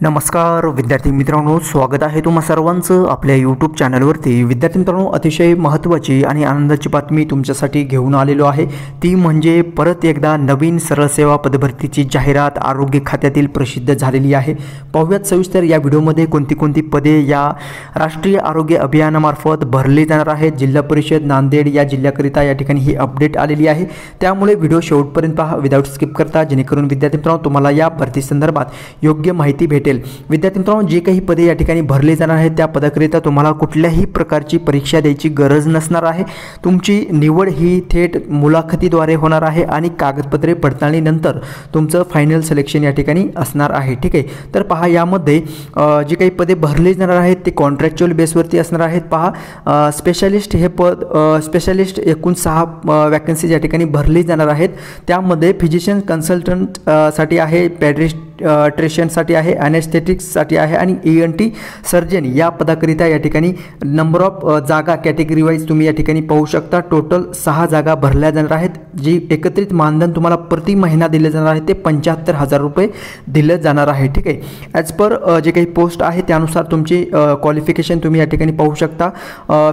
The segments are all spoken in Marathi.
नमस्कार विद्यार्थी मित्रांनो, स्वागत आहे तुम्हा सर्वांचं आपल्या यूट्यूब चॅनलवरती। विद्यार्थी मित्रांनो, अतिशय महत्त्वाची आणि आनंदाची बातमी तुमच्यासाठी घेऊन आलेलो आहे। ती म्हणजे परत एकदा नवीन सरळ सेवा पदभरतीची जाहिरात आरोग्य खात्यातील प्रसिद्ध झालेली आहे। पाहूयात सविस्तर या व्हिडिओमध्ये कोणती पदे या राष्ट्रीय आरोग्य अभियानामार्फत भरली जाणार आहेत। जिल्हा परिषद नांदेड या जिल्ह्याकरिता या ठिकाणी ही अपडेट आलेली आहे, त्यामुळे व्हिडिओ शेवटपर्यंत पहा विदाउट स्किप करता, जेणेकरून विद्यार्थी मित्रांनो तुम्हाला या भरती संदर्भात योग्य माहिती भेटेल। विद्यार्थी मित्रांनो, जे काही पदे या ठिकाणी भरले जाणार आहेत त्या पदाकरिता तुम्हाला कुठल्याही प्रकारची परीक्षा द्यायची गरज नसणार आहे। तुमची निवड ही थेट मुलाखतीद्वारे होणार आहे आणि कागदपत्रे पडताळणीनंतर तुमचं फायनल सिलेक्शन या ठिकाणी असणार आहे। ठीक आहे, तर पहा यामध्ये जे काही पदे भरले जाणार आहेत ते कॉन्ट्रॅक्च्युअल बेसवरती असणार आहेत। पहा स्पेशालिस्ट हे पद स्पेशालिस्ट एकूण 6 वॅकन्सीज या ठिकाणी भरली जाणार आहेत। त्यामध्ये फिजिशियन कन्सल्टंट साठी आहे, पेडिट्रिशियनसाठी आहे, ॲनेस्थेटिक्ससाठी आहे आणि ENT सर्जन या पदाकरिता या ठिकाणी नंबर ऑफ जागा कॅटेगरी वाईज तुम्ही या ठिकाणी पाहू शकता। टोटल 6 जागा भरल्या जाणार आहेत। जी एकत्रित मानधन तुम्हाला प्रति महिना दिले जाणार आहे ते 75,000 रुपये दिलं जाणार आहे। ठीक आहे, ॲज पर जे काही पोस्ट आहे त्यानुसार तुमची क्वालिफिकेशन तुम्ही या ठिकाणी पाहू शकता।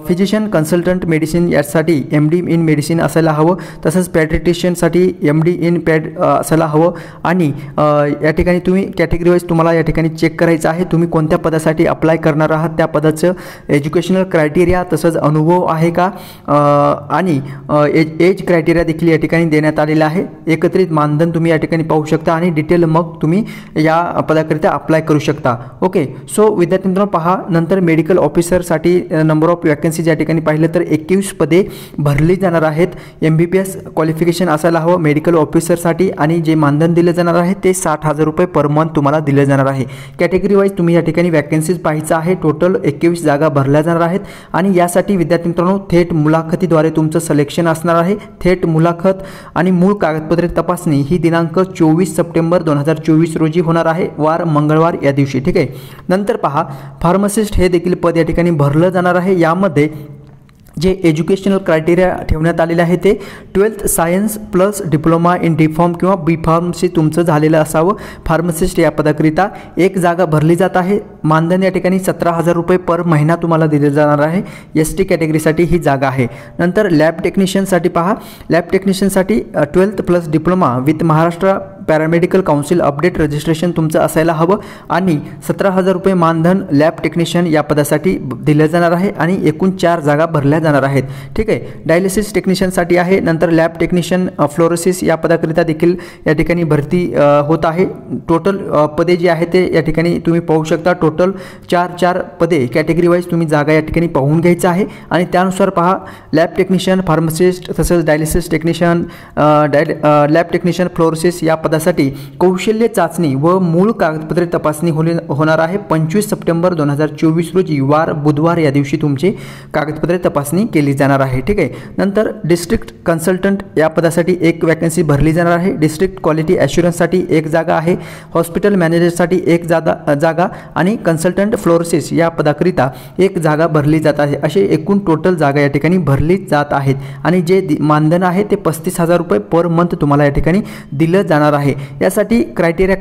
फिजिशियन कन्सल्टंट मेडिसिन यासाठी MD इन मेडिसिन असायला हवं, तसंच पॅडिट्रिशियनसाठी MD इन पॅड असायला हवं आणि या ठिकाणी तुम्ही कॅटेगरी वाईज तुम्हाला या ठिकाणी चेक करायचं आहे तुम्ही कोणत्या पदासाठी अप्लाय करणार आहात, त्या पदाचं एज्युकेशनल क्रायटेरिया तसंच अनुभव आहे का आणि एज क्रायटेरिया देखील या ठिकाणी देण्यात आलेला आहे। एकत्रित मानधन तुम्ही या ठिकाणी पाहू शकता आणि डिटेल मग तुम्ही या पदाकरिता अप्लाय करू शकता। ओके, सो विद्यार्थी मित्रांनो पहा, नंतर मेडिकल ऑफिसरसाठी नंबर ऑफ वॅकन्सीज या ठिकाणी पाहिलं तर 21 पदे भरली जाणार आहेत। MBBS क्वालिफिकेशन असायला हवं मेडिकल ऑफिसरसाठी आणि जे मानधन दिले जाणार आहे ते 60,000 रुपये पर मंथ तुम्हाला दिले जाणार आहे। कॅटेगरी वाईज तुम्ही या ठिकाणी वॅकन्सीज पाहायचं आहे। टोटल 21 जागा भरल्या जाणार आहेत आणि यासाठी विद्यार्थी मित्रांनो थेट मुलाखतीद्वारे तुमचं सिलेक्शन असणार आहे। थेट मुलाखत आणि मूळ कागदपत्रे तपासणी ही दिनांक 24 सप्टेंबर 2024 रोजी होणार आहे, वार मंगळवार या दिवशी। ठीक आहे, नंतर पहा फार्मासिस्ट हे देखील पद या ठिकाणी भरलं जाणार आहे। यामध्ये जे एज्युकेशनल क्रायटेरिया ठेवण्यात आलेले आहे ते 12th science plus diploma in D.Pharm किंवा B.Pharmसी तुमचं झालेलं असावं। फार्मासिस्ट या पदाकरिता 1 जागा भरली जात आहे। मानधन या ठिकाणी 17,000 रुपये पर महिना तुम्हाला दिले जाणार आहे। ST कॅटेगरीसाठी ही जागा आहे। नंतर लॅब टेक्निशियनसाठी पहा, लॅब टेक्निशियनसाठी 12th plus diploma with Maharashtra paramedical council update registration तुमचं असायला हवं आणि 17,000 रुपये मानधन लॅब टेक्निशियन या पदासाठी दिलं जाणार आहे आणि एकूण 4 जागा भरल्या जाणार आहेत। ठीक आहे, डायलिसिस टेक्निशियनसाठी आहे। नंतर लॅब टेक्निशियन फ्लोरोसिस या पदाकरिता देखील या ठिकाणी भरती होत आहे। टोटल पदे जी आहे ते या ठिकाणी तुम्ही पाहू शकता। टोटल 4 पदे कॅटेगरी वाईज तुम्ही जागा या ठिकाणी पाहून घ्यायचं आहे आणि त्यानुसार पहा लॅब टेक्निशियन फार्मासिस्ट तसंच dialysis technician lab technician fluorosis या साठी कौशल्य चाचणी व मूळ कागदपत्रे तपासणी होणार आहे 25 सप्टेंबर 2024 रोजी, वार बुधवार या दिवशी तुमची कागदपत्रे तपासणी केली जाणार आहे। ठीक आहे, नंतर डिस्ट्रिक्ट कन्सल्टंट या पदासाठी 1 वॅकन्सी भरली जाणार आहे। डिस्ट्रिक्ट क्वालिटी ॲश्युरन्ससाठी 1 जागा आहे। हॉस्पिटल मॅनेजरसाठी 1 जागा आणि कन्सल्टंट फ्लोरोसिस या पदाकरिता 1 जागा भरली जात आहे। असे एकूण टोटल जागा या ठिकाणी भरली जात आहेत आणि जे मानधन आहे ते 35,000 रुपये पर मंथ तुम्हाला या ठिकाणी दिलं जाणार आहे। यासाठी क्रायटेरिया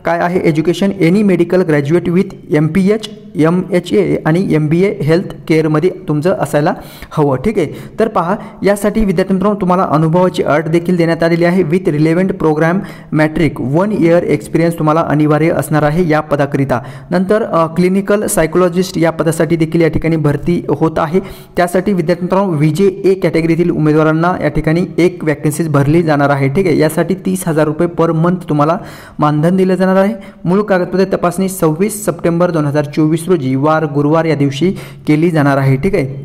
काय आहे, education any medical graduate with MPH MHA आणि MBA हेल्थ केअरमध्ये तुमचं असायला हवं। ठीक आहे, तर पहा यासाठी विद्यार्थी मित्रांनो तुम्हाला अनुभवाची अट देखील देण्यात आलेली आहे। With relevant program matric 1 year experience तुम्हाला अनिवार्य असणार आहे या पदाकरिता। नंतर क्लिनिकल सायकोलॉजिस्ट या पदासाठी देखील या ठिकाणी भरती होत आहे। त्यासाठी विद्यार्थी मित्रांनो VJ कॅटेगरीतील उमेदवारांना या ठिकाणी 1 वॅकन्सीज भरली जाणार आहे। ठीक आहे, यासाठी 30,000 रुपये पर मंथ तुम्हाला मानधन दिलं जाणार आहे। मूळ कागदपत्रे तपासणी 26 सप्टेंबर 2024 रोजी, वार गुरुवार या दिवशी केली जाणार आहे। ठीक आहे,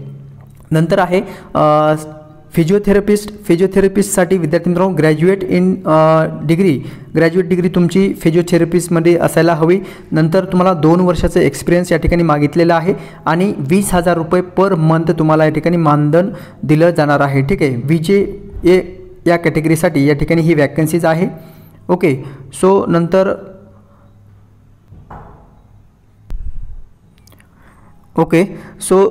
नंतर आहे फिजिओथेरपिस्टसाठी विद्यार्थी मित्रांनो ग्रॅज्युएट डिग्री तुमची फिजिओथेरपिस्टमध्ये असायला हवी। नंतर तुम्हाला 2 वर्षाचं एक्सपिरियन्स या ठिकाणी मागितलेला आहे आणि 20,000 रुपये पर मंथ तुम्हाला या ठिकाणी मानधन दिलं जाणार आहे। ठीक आहे, VJ या कॅटेगरीसाठी या ठिकाणी ही वॅकन्सीज आहे। ओके, सो नंतर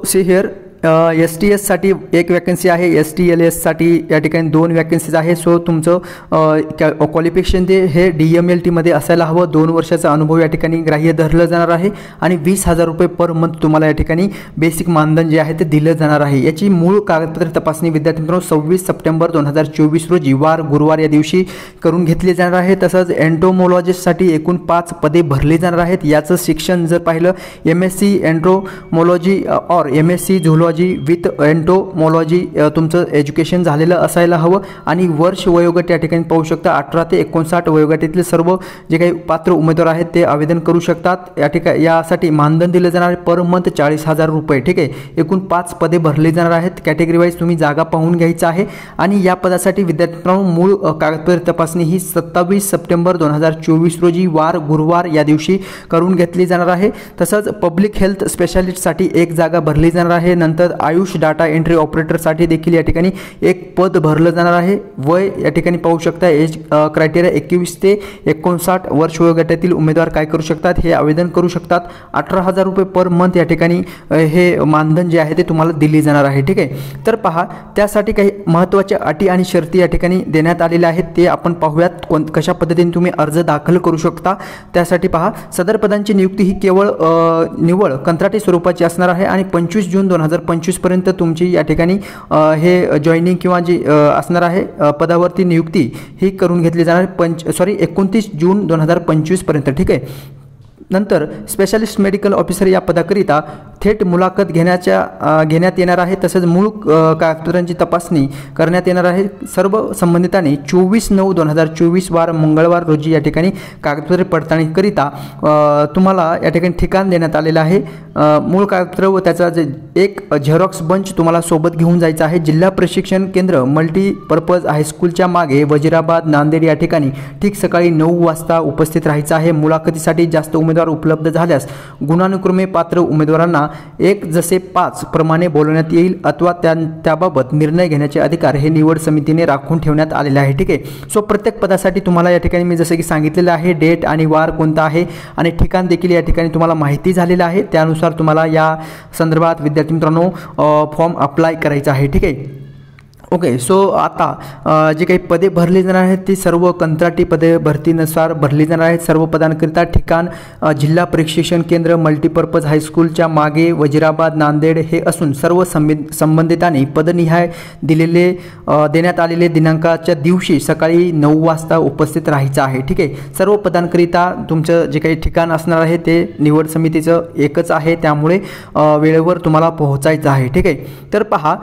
सी हिअर STSसाठी एक वॅकन्सी आहे, STLSसाठी या ठिकाणी 2 वॅकन्सीज आहे. सो तुमचं क्वालिफिकेशन ते हे DMLTमध्ये असायला हवं. 2 वर्षाचा अनुभव या ठिकाणी ग्राह्य धरलं जाणार आहे आणि 20,000 रुपये पर मंथ तुम्हाला या ठिकाणी बेसिक मानधन जे आहे ते दिलं जाणार आहे. याची मूळ कागदपत्र तपासणी विद्यार्थी मित्रांनो 26 सप्टेंबर 2024 रोजी वार गुरुवार या दिवशी करून घेतली जाणार आहे. तसंच एंटोमोलॉजिस्टसाठी एकूण 5 पदे भरली जाणार आहेत. याचं शिक्षण जर पाहिलं MSc एंट्रोमोलॉजी और MSc झुलॉजी विथ एंटोमोलॉजी तुमचं एज्युकेशन झालेलं असायला हवं आणि वर्ष वयोगट या ठिकाणी पाहू शकता 18 ते 59 वयोगटातील सर्व जे काही पात्र उमेदवार आहेत ते आवेदन करू शकतात. या ठिकाणी यासाठी मानधन दिलं जाणार आहे पर मंथ 40,000 रुपये. ठीक आहे, एकूण 5 पदे भरली जाणार आहेत. कॅटेगरी वाईज तुम्ही जागा पाहून घ्यायचं आहे आणि या पदासाठी विद्यार्थ्यांनो मूळ कागदपत्र तपासणी ही 27 सप्टेंबर 2024 रोजी वार गुरुवार या दिवशी करून घेतली जाणार आहे. तसंच पब्लिक हेल्थ स्पेशालिस्टसाठी एक जागा भरली जाणार आहे. नंतर आयुष डाटा एंट्री ऑपरेटरसाठी देखील या ठिकाणी एक पद भरलं जाणार आहे. वय या ठिकाणी पाहू शकता एज क्रायटेरिया 21 ते 59 वर्ष वयोगटातील उमेदवार काय करू शकतात, हे आवेदन करू शकतात. 18,000 रुपये पर मंथ या ठिकाणी हे मानधन जे आहे ते तुम्हाला दिले जाणार आहे. ठीक आहे, तर पहा त्यासाठी काही महत्त्वाच्या अटी आणि शर्ती या ठिकाणी देण्यात आलेल्या आहेत ते आपण पाहूयात. कशा पद्धतीने तुम्ही अर्ज दाखल करू शकता त्यासाठी पहा. सदर पदांची नियुक्ती ही केवळ निवड कंत्राटी स्वरूपाची असणार आहे आणि 25 जून 2025 पर्यंत तुमची या ठिकाणी हे जॉईनिंग किंवा जी असणार आहे पदावरती नियुक्ती ही करून घेतली जाणार आहे. 29 जून 2025 पर्यंत. ठीक आहे, नंतर स्पेशालिस्ट मेडिकल ऑफिसर या पदाकरिता थेट मुलाखत घेण्यात येणार आहे. तसेच मूळ कागदपत्रांची तपासणी करण्यात येणार आहे. सर्व संबंधितांनी 24/9/2024 वार मंगळवार रोजी या ठिकाणी कागदपत्रे पडताळणीकरिता तुम्हाला या ठिकाणी ठिकाण देण्यात आलेलं आहे. मूळ कागदपत्र व त्याचा जे एक झेरॉक्स बंच तुम्हाला सोबत घेऊन जायचं आहे. जिल्हा प्रशिक्षण केंद्र मल्टीपर्पज हायस्कूलच्या मागे वजिराबाद नांदेड या ठिकाणी ठीक सकाळी 9 वाजता उपस्थित राहायचं आहे. मुलाखतीसाठी जास्त उमेदवार उपलब्ध झाल्यास गुणानुक्रमे पात्र उमेदवारांना 1:5 प्रमाणे बोलवण्यात येईल अथवा त्याबाबत निर्णय घेण्याचे अधिकार हे निवड समितीने राखून ठेवण्यात आलेले आहे. ठीक आहे, सो प्रत्येक पदासाठी तुम्हाला या ठिकाणी मी जसं की सांगितलेलं आहे डेट आणि वार कोणता आहे आणि ठिकाण देखील या ठिकाणी तुम्हाला माहिती झालेलं आहे. त्यानुसार तुम्हाला या संदर्भात विद्यार्थी मित्रांनो फॉर्म अप्लाय करायचा आहे. ठीक आहे, ओके. सो आता जे काही पदे भरली जाणार आहेत ती सर्व कंत्राटी पदे भरतीनुसार भरली जाणार आहेत. सर्व पदांकरिता ठिकाण जिल्हा प्रशिक्षण केंद्र मल्टीपर्पज हायस्कूलच्या मागे वजिराबाद नांदेड हे असून सर्व संबंधितांनी पदनिहाय देण्यात आलेले दिनांकाच्या दिवशी सकाळी 9 वाजता उपस्थित राहायचं आहे. ठीक आहे, सर्व पदांकरिता तुमचं जे काही ठिकाण असणार आहे ते निवड समितीचं एकच आहे, त्यामुळे वेळेवर तुम्हाला पोहोचायचं आहे. ठीक आहे, तर पहा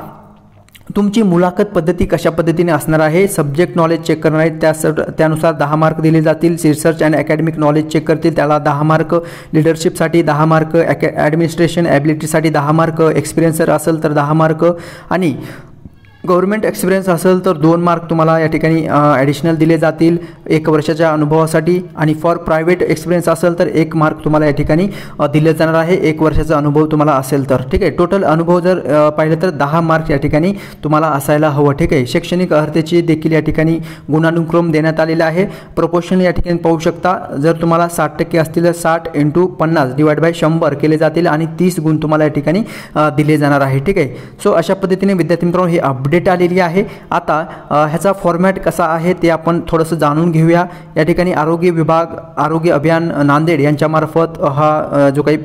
तुमची मुलाखत पद्धती कशा पद्धतीने असणार आहे. सब्जेक्ट नॉलेज चेक करणार आहेत, त्यानुसार 10 मार्क दिले जातील. Research and academic knowledge check करतील, त्याला 10 मार्क. लिडरशिपसाठी 10 मार्क. ॲडमिनिस्ट्रेशन ॲबिलिटीसाठी 10 मार्क. एक्सपिरियन्सर असेल तर 10 मार्क आणि गव्हर्नमेंट एक्सपिरियन्स असेल तर 2 मार्क तुम्हाला या ठिकाणी ॲडिशनल दिले जातील 1 वर्षाच्या अनुभवासाठी. आणि फॉर प्रायव्हेट एक्सपिरियन्स असेल तर 1 मार्क तुम्हाला या ठिकाणी दिले जाणार आहे 1 वर्षाचा अनुभव तुम्हाला असेल तर. ठीक आहे, टोटल अनुभव जर पाहिलं तर 10 मार्क या ठिकाणी तुम्हाला असायला हवं. ठीक आहे, शैक्षणिक अर्हतेची देखील या ठिकाणी गुणानुक्रम देण्यात आलेला आहे. प्रपोर्शन या ठिकाणी पाहू शकता. जर तुम्हाला 60% असतील तर 60 × 50 / 100 केले जातील आणि 30 गुण तुम्हाला या ठिकाणी दिले जाणार आहे. ठीक आहे, सो अशा पद्धतीने विद्यार्थी मित्रांनो ही अपडेट आलेली आहे. आता ह्याचा फॉर्मॅट कसा आहे ते आपण थोडंसं जाणून घेऊया. या ठिकाणी आरोग्य विभाग आरोग्य अभियान नांदेड यांच्यामार्फत हा जो काही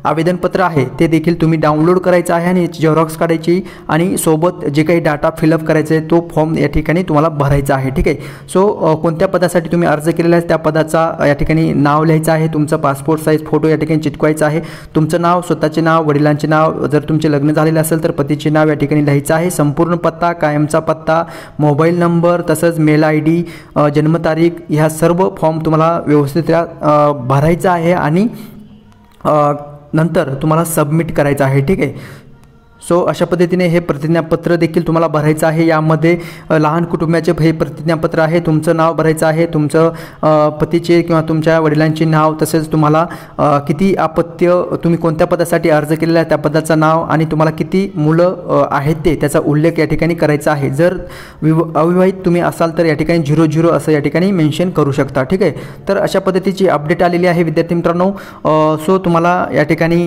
आवेदनपत्र आहे ते देखील तुम्ही डाउनलोड करायचं आहे आणि झेरॉक्स काढायची आणि सोबत जे काही डाटा फिलअप करायचा आहे तो फॉर्म या ठिकाणी तुम्हाला भरायचा आहे. ठीक आहे, सो कोणत्या पदासाठी तुम्ही अर्ज केलेला आहे त्या पदाचा या ठिकाणी नाव लिहायचं आहे. तुमचा पासपोर्ट साईज फोटो या ठिकाणी चिटकवायचा आहे. तुमचं नाव, स्वतःचे नाव, वडिलांचे नाव, जर तुमचे लग्न झालेले असेल तर पतीचे नाव या ठिकाणी लिहायचं आहे. संपूर्ण पत्ता, कायमचा पत्ता, मोबाईल नंबर, तसंच मेल ID, जन्मतारीख ह्या सर्व फॉर्म तुम्हाला व्यवस्थितरित्या भरायचा आहे आणि नंतर तुम्हाला सबमिट करायचं आहे. ठीक आहे, सो अशा पद्धतीने हे प्रतिज्ञापत्र देखील तुम्हाला भरायचं आहे. यामध्ये लहान कुटुंबाचे हे प्रतिज्ञापत्र आहे. तुमचं नाव भरायचं आहे, तुमचं पतीचे किंवा तुमच्या वडिलांचे नाव, तसेच तुम्हाला किती अपत्य, तुम्ही कोणत्या पदासाठी अर्ज केलेला आहे त्या पदाचं नाव आणि तुम्हाला किती मुलं आहेत ते त्याचा उल्लेख या ठिकाणी करायचा आहे. जर अविवाहित तुम्ही असाल तर या ठिकाणी 00 असं या ठिकाणी मेन्शन करू शकता. ठीक आहे, तर अशा पद्धतीची अपडेट आलेली आहे विद्यार्थी मित्रांनो. सो तुम्हाला या ठिकाणी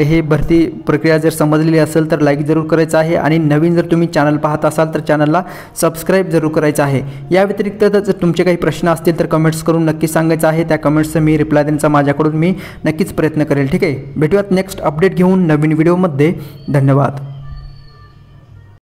हे भरती प्रक्रिया जर समजलेली असेल तर तर लाईक जरूर करायचं आहे आणि नवीन जर तुम्ही चॅनल पाहत असाल तर चॅनलला सबस्क्राईब जरूर करायचं आहे। या व्यतिरिक्त जर तुमचे काही प्रश्न असतील तर कमेंट्स करून नक्की सांगायचं आहे, त्या कमेंट्सचं मी रिप्लाय देण्याचा माझ्याकडून मी नक्कीच प्रयत्न करेल। ठीक आहे, भेटूयात नेक्स्ट अपडेट घेऊन नवीन व्हिडिओमध्ये। धन्यवाद।